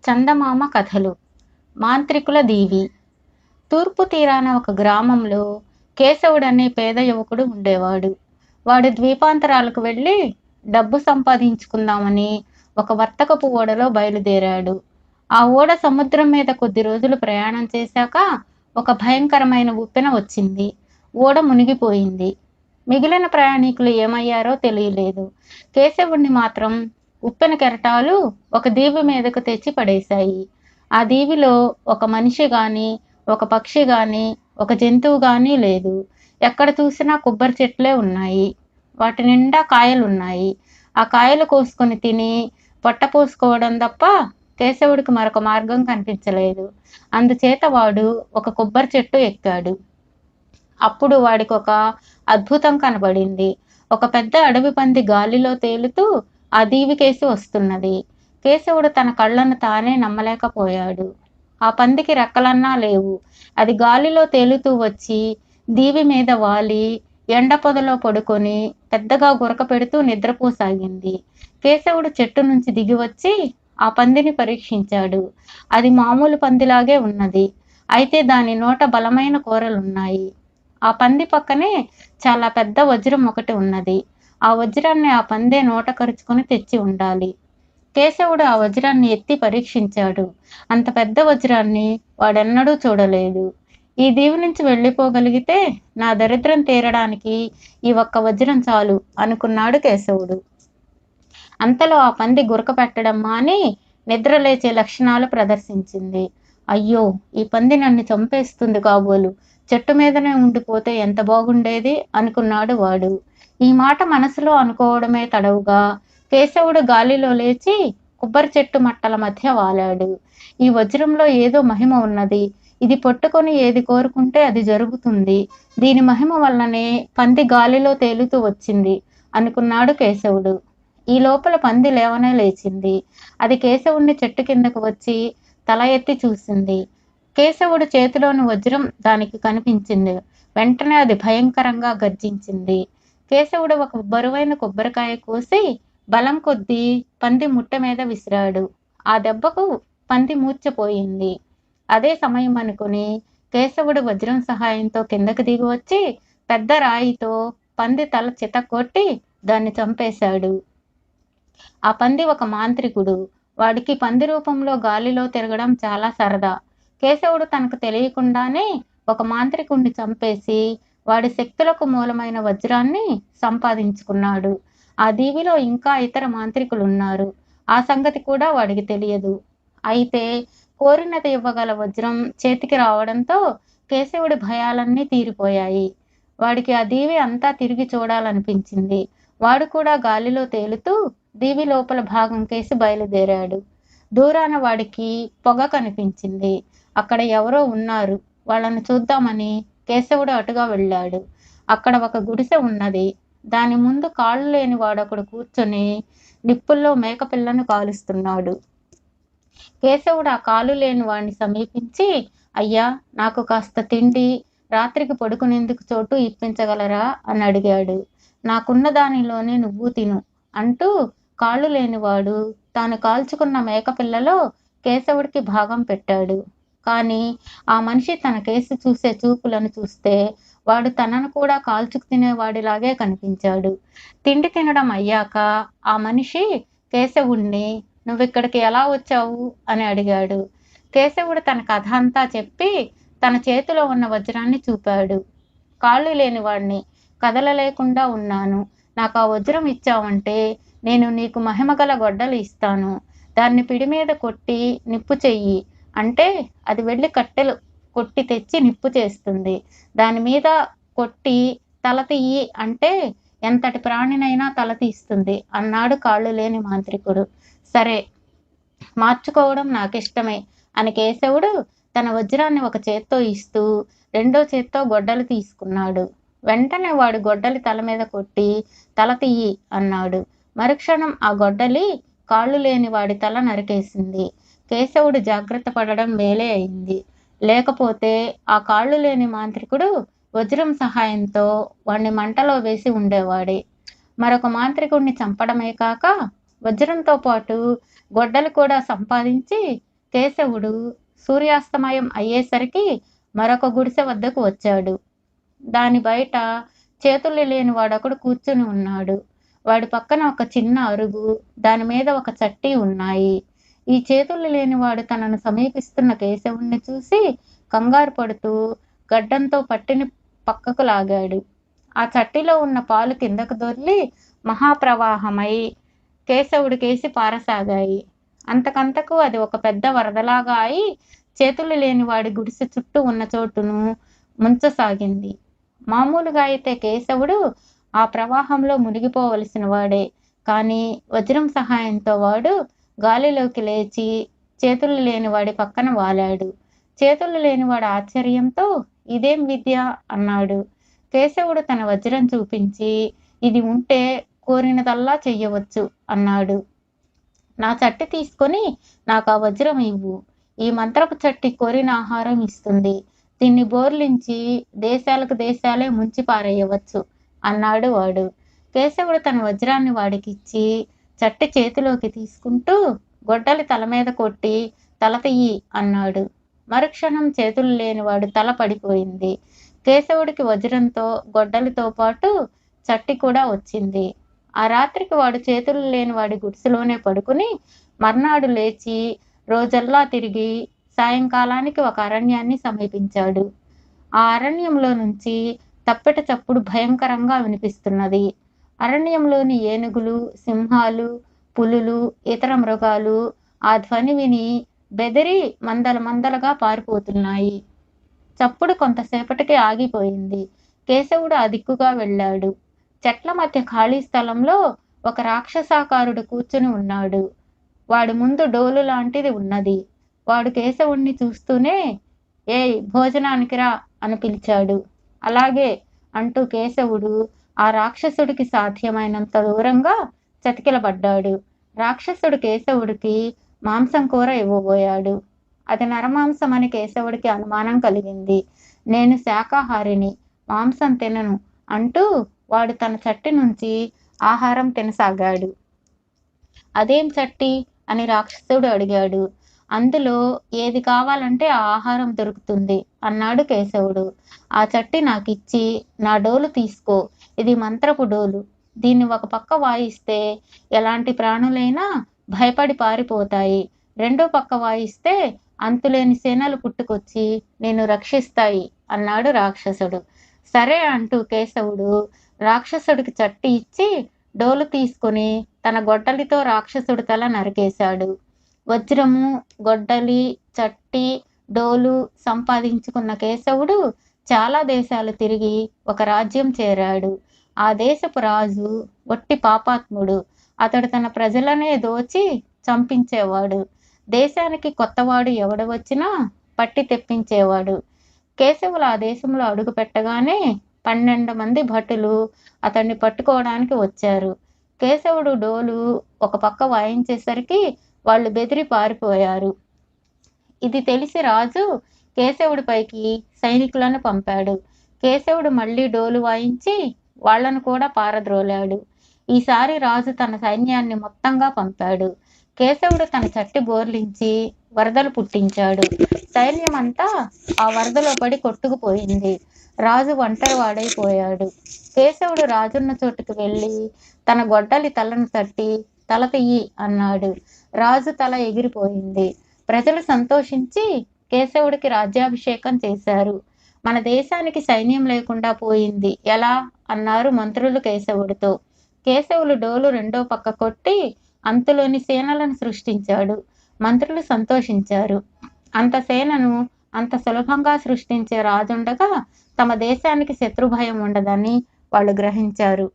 చందమామ కథలు. మాంత్రికుల దీవి. తూర్పు తీరాన ఒక గ్రామంలో కేశవుడనే పేద యువకుడు ఉండేవాడు. వాడు ద్వీపాంతరాలకు వెళ్ళి డబ్బు సంపాదించుకుందామని ఒక వర్తకపు ఓడలో బయలుదేరాడు. ఆ ఓడ సముద్రం మీద కొద్ది రోజులు ప్రయాణం చేశాక ఒక భయంకరమైన ఉప్పెన వచ్చింది. ఓడ మునిగిపోయింది. మిగిలిన ప్రయాణికులు ఏమయ్యారో తెలియలేదు. కేశవుణ్ణి మాత్రం ఉప్పెన కెరటాలు ఒక దీవి మీదకు తెచ్చి పడేశాయి. ఆ దీవిలో ఒక మనిషి గాని, ఒక పక్షి గాని, ఒక జంతువు గాని లేదు. ఎక్కడ చూసినా కొబ్బరి చెట్లే ఉన్నాయి. వాటి నిండా కాయలున్నాయి. ఆ కాయలు కోసుకొని తిని పొట్ట పోసుకోవడం తప్ప కేశవుడికి మరొక మార్గం కనిపించలేదు. అందుచేత వాడు ఒక కొబ్బరి చెట్టు ఎక్కాడు. అప్పుడు వాడికి ఒక అద్భుతం కనబడింది. ఒక పెద్ద అడవి పంది గాలిలో తేలుతూ ఆ దీవికేసి వస్తున్నది. కేశవుడు తన కళ్ళను తానే నమ్మలేకపోయాడు. ఆ పందికి రెక్కలన్నా లేవు. అది గాలిలో తేలుతూ వచ్చి దీవి మీద వాలి ఎండ పొదలో పడుకొని పెద్దగా గురక పెడుతూ నిద్రపోసాగింది. కేశవుడు చెట్టు నుంచి దిగి వచ్చి ఆ పందిని పరీక్షించాడు. అది మామూలు పందిలాగే ఉన్నది. అయితే దాని నోట బలమైన కూరలున్నాయి. ఆ పంది పక్కనే చాలా పెద్ద వజ్రం ఒకటి ఉన్నది. ఆ వజ్రాన్ని ఆ పందే నోట కరుచుకొని తెచ్చి ఉండాలి. కేశవుడు ఆ వజ్రాన్ని ఎత్తి పరీక్షించాడు. అంత పెద్ద వజ్రాన్ని వాడెన్నడూ చూడలేదు. ఈ దీవి నుంచి వెళ్ళిపోగలిగితే నా దరిద్రం తీరడానికి ఈ ఒక్క వజ్రం చాలు అనుకున్నాడు కేశవుడు. అంతలో ఆ పంది గురక పెట్టడం మాని నిద్రలేచే లక్షణాలు ప్రదర్శించింది. అయ్యో, ఈ పంది నన్ను చంపేస్తుంది కాబోలు. చెట్టు మీదనే ఉండిపోతే ఎంత బాగుండేది అనుకున్నాడు వాడు. ఈ మాట మనసులో అనుకోవడమే తడవుగా కేశవుడు గాలిలో లేచి కొబ్బరి చెట్టు మట్టల మధ్య వాలాడు. ఈ వజ్రంలో ఏదో మహిమ ఉన్నది. ఇది పట్టుకొని ఏది కోరుకుంటే అది జరుగుతుంది. దీని మహిమ వల్లనే పంది గాలిలో తేలుతూ వచ్చింది అనుకున్నాడు కేశవుడు. ఈ లోపల పంది లేవనే లేచింది. అది కేశవుణ్ణి చెట్టు కిందకు వచ్చి తల ఎత్తి చూసింది. కేశవుడు చేతిలోని వజ్రం దానికి కనిపించింది. వెంటనే అది భయంకరంగా గర్జించింది. కేశవుడు ఒక బరువైన కొబ్బరికాయ కోసి బలం కొద్దీ పంది ముట్ట మీద విసిరాడు. ఆ దెబ్బకు పంది మూర్ఛపోయింది. అదే సమయం అనుకుని కేశవుడు వజ్రం సహాయంతో కిందకి దిగి వచ్చి పెద్ద రాయితో పంది తల చితక్కొట్టి దాన్ని చంపేశాడు. ఆ పంది ఒక మాంత్రికుడు. వాడికి పంది రూపంలో గాలిలో తిరగడం చాలా సరదా. కేశవుడు తనకు తెలియకుండానే ఒక మాంత్రికుణ్ణి చంపేసి వాడి శక్తులకు మూలమైన వజ్రాన్ని సంపాదించుకున్నాడు. ఆ దీవిలో ఇంకా ఇతర మాంత్రికులున్నారు. ఆ సంగతి కూడా వాడికి తెలియదు. అయితే కోరినది ఇవ్వగల వజ్రం చేతికి రావడంతో కేశవుడి భయాలన్నీ తీరిపోయాయి. వాడికి ఆ దీవి అంతా తిరిగి చూడాలనిపించింది. వాడు కూడా గాలిలో తేలుతూ దీవి లోపల భాగం కేసి బయలుదేరాడు. దూరాన వాడికి పొగ కనిపించింది. అక్కడ ఎవరో ఉన్నారు. వాళ్ళని చూద్దామని కేశవుడు అటుగా వెళ్ళాడు. అక్కడ ఒక గుడిసె ఉన్నది. దాని ముందు కాళ్ళు లేని వాడొకడు కూర్చొని నిప్పుల్లో మేకపిల్లను కాలుస్తున్నాడు. కేశవుడు ఆ కాలు లేని వాడిని సమీపించి, అయ్యా, నాకు కాస్త తిండి, రాత్రికి పడుకునేందుకు చోటు ఇప్పించగలరా అని అడిగాడు. నాకున్న దానిలోనే నువ్వు తిను అంటూ కాళ్ళు లేనివాడు తాను కాల్చుకున్న మేకపిల్లలో కేశవుడికి భాగం పెట్టాడు. కానీ ఆ మనిషి తన కేసు చూసే చూపులను చూస్తే వాడు తనను కూడా కాల్చుకు తినేవాడిలాగే కనిపించాడు. తిండి తినడం అయ్యాక ఆ మనిషి కేశవుణ్ణి నువ్విక్కడికి ఎలా వచ్చావు అని అడిగాడు. కేశవుడు తన కథ అంతా చెప్పి తన చేతిలో ఉన్న వజ్రాన్ని చూపాడు. కాళ్ళు లేనివాడిని, కదలలేకుండా ఉన్నాను. నాకు ఆ వజ్రం ఇచ్చావంటే నేను నీకు మహిమగల గొడ్డలు ఇస్తాను. దాన్ని పిడి మీద కొట్టి నిప్పు చెయ్యి అంటే అది వెళ్ళి కట్టెలు కొట్టి తెచ్చి నిప్పు చేస్తుంది. దాని మీద కొట్టి తల తీయి అంటే ఎంతటి ప్రాణినైనా తల తీస్తుంది అన్నాడు కాళ్ళు లేని మాంత్రికుడు. సరే, మార్చుకోవడం నాకిష్టమే అని కేశవుడు తన వజ్రాన్ని ఒక చేత్తో ఇస్తూ రెండో చేత్తో గొడ్డలు తీసుకున్నాడు. వెంటనే వాడు గొడ్డలి తల మీద కొట్టి తల తీయి అన్నాడు. మరుక్షణం ఆ గొడ్డలి కాళ్ళు లేని వాడి తల నరికేసింది. కేశవుడు జాగ్రత్త పడడం మేలే అయింది. లేకపోతే ఆ కాళ్ళు లేని మాంత్రికుడు వజ్రం సహాయంతో వాణ్ణి మంటలో వేసి ఉండేవాడే. మరొక మాంత్రికుడిని చంపడమే కాక వజ్రంతో పాటు గొడ్డలు కూడా సంపాదించి కేశవుడు సూర్యాస్తమయం అయ్యేసరికి మరొక గుడిసె వద్దకు వచ్చాడు. దాని బయట చేతులు లేని వాడొకడు కూర్చుని ఉన్నాడు. వాడి పక్కన ఒక చిన్న అరుగు, దాని మీద ఒక చట్టి ఉన్నాయి. ఈ చేతులు లేనివాడు తనను సమీపిస్తున్న కేశవుణ్ణి చూసి కంగారు పడుతూ గడ్డంతో పట్టిని పక్కకు లాగాడు. ఆ చట్టిలో ఉన్న పాలు కిందకు దొర్లి మహాప్రవాహమై కేశవుడి కేసి పారసాగాయి. అంతకంతకు అది ఒక పెద్ద వరదలాగా అయి చేతులు లేని వాడి గుడిసె చుట్టూ ఉన్న చోటును ముంచసాగింది. మామూలుగా అయితే కేశవుడు ఆ ప్రవాహంలో మునిగిపోవలసిన వాడే. కానీ వజ్రం సహాయంతో వాడు గాలిలోకి లేచి చేతులు లేని వాడి పక్కన వాలాడు. చేతులు లేనివాడు ఆశ్చర్యంతో ఇదేం విద్య అన్నాడు. కేశవుడు తన వజ్రం చూపించి ఇది ఉంటే కోరినదల్లా చెయ్యవచ్చు అన్నాడు. నా చట్టి తీసుకొని నాకు ఆ వజ్రం ఇవ్వు. ఈ మంత్రపు చట్టి కోరిన ఆహారం ఇస్తుంది. దీన్ని బోర్లించి దేశాలకు దేశాలే ముంచి పారేయవచ్చు అన్నాడు వాడు. కేశవుడు తన వజ్రాన్ని వాడికిచ్చి చట్టి చేతిలోకి తీసుకుంటూ గొడ్డలి తల మీద కొట్టి తల తీయి అన్నాడు. మరుక్షణం చేతులు లేనివాడు తల పడిపోయింది. కేశవుడికి వజ్రంతో గొడ్డలితో పాటు చట్టి కూడా వచ్చింది. ఆ రాత్రికి వాడు చేతులు లేని వాడి గుడిసెలోనే పడుకుని మర్నాడు లేచి రోజల్లా తిరిగి సాయంకాలానికి ఒక అరణ్యాన్ని సమీపించాడు. ఆ అరణ్యంలో నుంచి తప్పెట చప్పుడు భయంకరంగా వినిపిస్తున్నది. అరణ్యంలోని ఏనుగులు, సింహాలు, పులులు, ఇతర మృగాలు ఆ ధ్వని విని బెదిరి మందల మందలుగా పారిపోతున్నాయి. చప్పుడు కొంతసేపటికి ఆగిపోయింది. కేశవుడు ఆ దిక్కుగా వెళ్ళాడు. చెట్ల మధ్య ఖాళీ స్థలంలో ఒక రాక్షసాకారుడు కూర్చుని ఉన్నాడు. వాడి ముందు డోలు లాంటిది ఉన్నది. వాడు కేశవుణ్ణి చూస్తూనే ఏయ్ భోజనానికి రా అని పిలిచాడు. అలాగే అంటూ కేశవుడు ఆ రాక్షసుడికి సాధ్యమైనంత దూరంగా చతికిలబడ్డాడు. రాక్షసుడు కేశవుడికి మాంసం కూర ఇవ్వబోయాడు. అది నరమాంసం అని కేశవుడికి అనుమానం కలిగింది. నేను శాకాహారిని, మాంసం తినను అంటూ వాడు తన చట్టి నుంచి ఆహారం తినసాగాడు. అదేం చట్టి అని రాక్షసుడు అడిగాడు. అందులో ఏది కావాలంటే ఆ ఆహారం దొరుకుతుంది అన్నాడు కేశవుడు. ఆ చట్టి నాకిచ్చి నా డోలు తీసుకో. ఇది మంత్రపు డోలు. దీన్ని ఒక పక్క వాయిస్తే ఎలాంటి ప్రాణులైనా భయపడి పారిపోతాయి. రెండో పక్క వాయిస్తే అంతులేని సేనలు పుట్టుకొచ్చి నేను రక్షిస్తాయి అన్నాడు రాక్షసుడు. సరే అంటూ కేశవుడు రాక్షసుడికి చట్టి ఇచ్చి డోలు తీసుకుని తన గొడ్డలితో రాక్షసుడి తల నరికేశాడు. వజ్రము, గొడ్డలి, చట్టి, డోలు సంపాదించుకున్న కేశవుడు చాలా దేశాలు తిరిగి ఒక రాజ్యం చేరాడు. ఆ దేశపు రాజు ఒట్టి పాపాత్ముడు. అతడు తన ప్రజలనే దోచి చంపించేవాడు. దేశానికి కొత్తవాడు ఎవడు వచ్చినా పట్టి తెప్పించేవాడు. కేశవులు ఆ దేశంలో అడుగు పెట్టగానే 12 మంది భటులు అతన్ని పట్టుకోవడానికి వచ్చారు. కేశవుడు డోలు ఒక పక్క వాయించేసరికి వాళ్ళు బెదిరి పారిపోయారు. ఇది తెలిసి రాజు కేశవుడిపైకి సైనికులను పంపాడు. కేశవుడు మళ్ళీ డోలు వాయించి వాళ్లను కూడా పారద్రోలాడు. ఈసారి రాజు తన సైన్యాన్ని మొత్తంగా పంపాడు. కేశవుడు తన చట్టి బోర్లించి వరదలు పుట్టించాడు. సైన్యమంతా ఆ వరదలో పడి కొట్టుకుపోయింది. రాజు ఒంటరి వాడైపోయాడు. కేశవుడు రాజున్న చోటుకు వెళ్ళి తన గొడ్డలి తలను తట్టి తల తీయి అన్నాడు. రాజు తల ఎగిరిపోయింది. ప్రజలు సంతోషించి కేశవుడికి రాజ్యాభిషేకం చేశారు. మన దేశానికి సైన్యం లేకుండా పోయింది ఎలా అన్నారు మంత్రులు కేశవుడితో. కేశవులు డోలు రెండో పక్క కొట్టి అంతులోని సేనలను సృష్టించాడు. మంత్రులు సంతోషించారు. అంత సేనను అంత సులభంగా సృష్టించే రాజుండగా తమ దేశానికి శత్రుభయం ఉండదని వాళ్ళు గ్రహించారు.